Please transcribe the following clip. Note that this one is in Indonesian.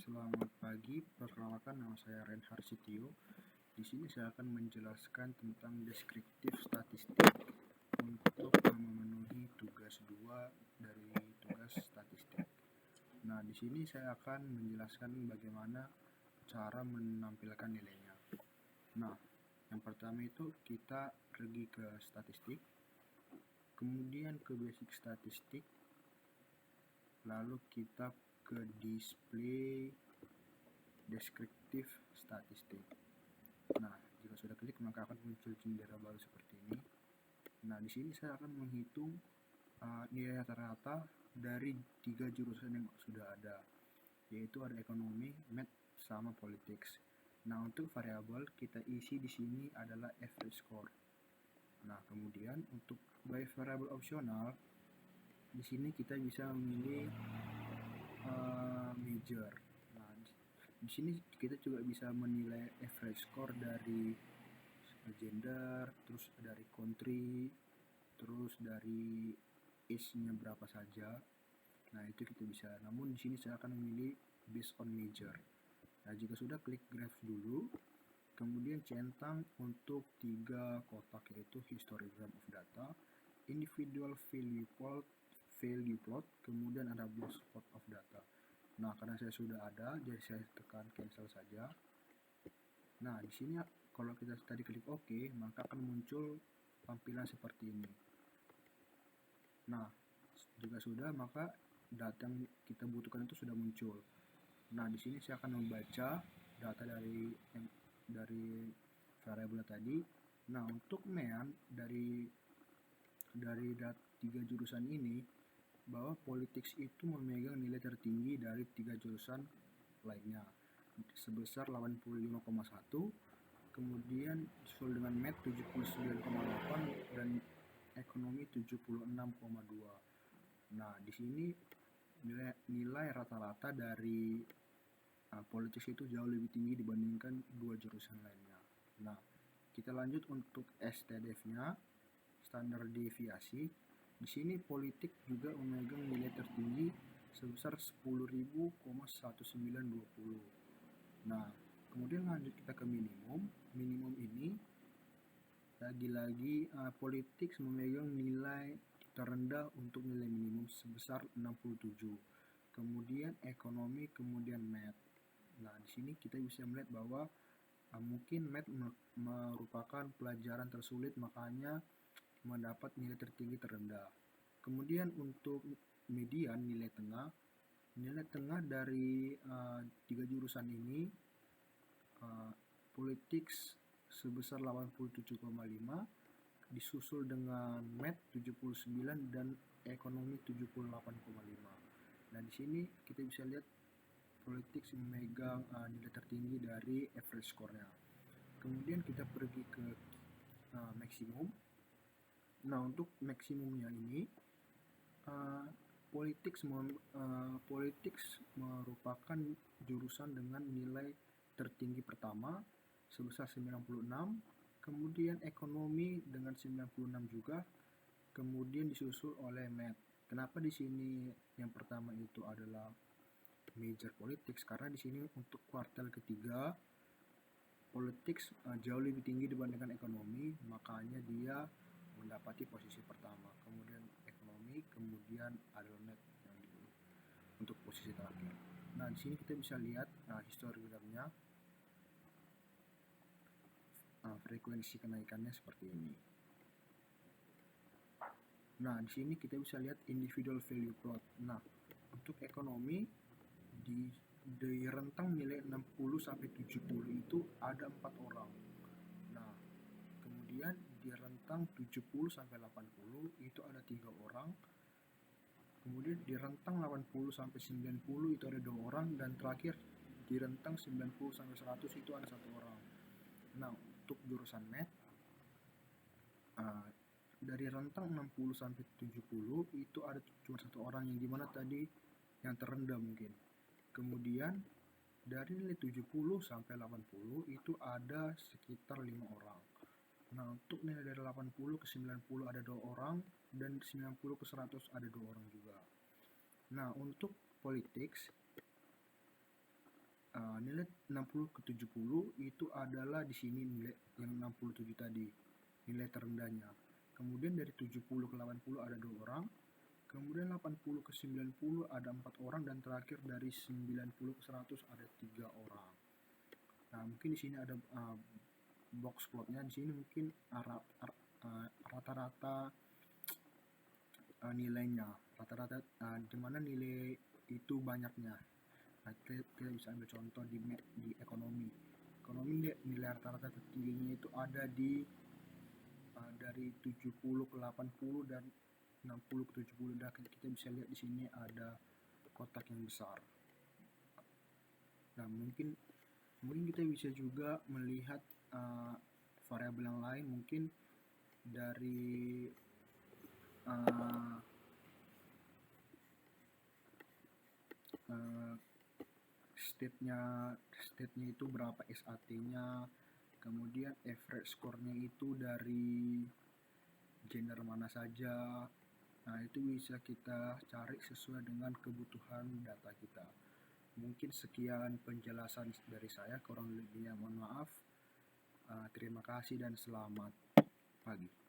Selamat pagi, perkenalkan nama saya Renhard Sitio. Di sini saya akan menjelaskan tentang deskriptif statistik untuk memenuhi tugas 2 dari tugas statistik. Nah, di sini saya akan menjelaskan bagaimana cara menampilkan nilainya. Nah, yang pertama itu kita pergi ke statistik, kemudian ke basic statistik, lalu kita ke display deskriptif statistik. Nah, jika sudah klik maka akan muncul jendela baru seperti ini. Nah, di sini saya akan menghitung nilai rata-rata dari 3 jurusan yang sudah ada, yaitu ada ekonomi, math, sama politics. Nah, untuk variabel kita isi di sini adalah average score. Nah, kemudian untuk by variabel opsional di sini kita bisa memilih major. Nah, di sini kita juga bisa menilai average score dari gender, terus dari country, terus dari age-nya berapa saja. Nah, itu kita bisa. Namun di sini saya akan memilih based on major. Nah, jika sudah klik graph dulu, kemudian centang untuk 3 kotak, yaitu histogram of data, individual value plot, kemudian ada block spot of data. Nah, karena saya sudah ada, jadi saya tekan cancel saja. Nah, di sini kalau kita tadi klik OK, maka akan muncul tampilan seperti ini. Nah, jika sudah, maka data yang kita butuhkan itu sudah muncul. Nah, di sini saya akan membaca data dari variabel tadi. Nah, untuk MEAN dari 3 jurusan ini, bahwa politics itu memegang nilai tertinggi dari 3 jurusan lainnya sebesar 85,1, kemudian disusul dengan math 79,8 dan ekonomi 76,2. Nah, di sini nilai rata-rata dari politics itu jauh lebih tinggi dibandingkan 2 jurusan lainnya. Nah, kita lanjut untuk STDF-nya, standar deviasi. Di sini politik juga memegang nilai tertinggi sebesar 10.1920. Nah, kemudian lanjut kita ke minimum. Minimum ini lagi-lagi politik memegang nilai terendah untuk nilai minimum sebesar 67. Kemudian ekonomi, kemudian math. Nah, di sini kita bisa melihat bahwa mungkin math merupakan pelajaran tersulit, makanya mendapat nilai tertinggi terendah. Kemudian untuk median, nilai tengah dari 3 jurusan ini, politics sebesar 87,5, disusul dengan math 79 dan ekonomi 78,5. Nah, di sini kita bisa lihat politics memegang nilai tertinggi dari average score-nya. Kemudian kita pergi ke maksimum. Nah, untuk maksimumnya ini politics merupakan jurusan dengan nilai tertinggi pertama sebesar 96, kemudian ekonomi dengan 96 juga, kemudian disusul oleh math. Kenapa di sini yang pertama itu adalah major politics? Karena di sini untuk kuartal ketiga politics jauh lebih tinggi dibandingkan ekonomi, makanya dia mendapati posisi pertama. Kemudian ekonomi, kemudian adalah math yang untuk posisi terakhir. Nah, di sini kita bisa lihat histogramnya, frekuensi kenaikannya seperti ini. Nah, di sini kita bisa lihat individual value plot. Nah, untuk ekonomi di rentang nilai 60 sampai 70 itu ada 4 orang. Nah, kemudian di rentang 70 sampai 80 itu ada 3 orang. Kemudian di rentang 80 sampai 90 itu ada 2 orang, dan terakhir di rentang 90 sampai 100 itu ada 1 orang. Nah, untuk jurusan math dari rentang 60 sampai 70 itu ada cuma 1 orang, yang dimana tadi yang terendah mungkin. Kemudian dari nilai 70 sampai 80 itu ada sekitar 5 orang. Nah, untuk nilai dari 80 ke 90 ada 2 orang, dan 90 ke 100 ada 2 orang juga. Nah, untuk politics nilai 60 ke 70 itu adalah di sini nilai yang 67 tadi, nilai terendahnya. Kemudian dari 70 ke 80 ada 2 orang, kemudian 80 ke 90 ada 4 orang, dan terakhir dari 90 ke 100 ada 3 orang. Nah, mungkin di sini ada box plotnya. Di sini mungkin rata-rata nilainya, rata-rata di mana nilai itu banyaknya. Nah, kita bisa ambil contoh di ekonomi. Nilai rata-rata tertingginya itu ada di dari 70 ke 80 dan 60 ke 70. Dan kita bisa lihat di sini ada kotak yang besar. Nah, mungkin kita bisa juga melihat variabel yang lain, mungkin dari state-nya itu berapa SAT-nya, kemudian average score-nya itu dari gender mana saja. Nah, itu bisa kita cari sesuai dengan kebutuhan data kita. Mungkin sekian penjelasan dari saya, kurang lebihnya mohon maaf. Terima kasih dan selamat pagi.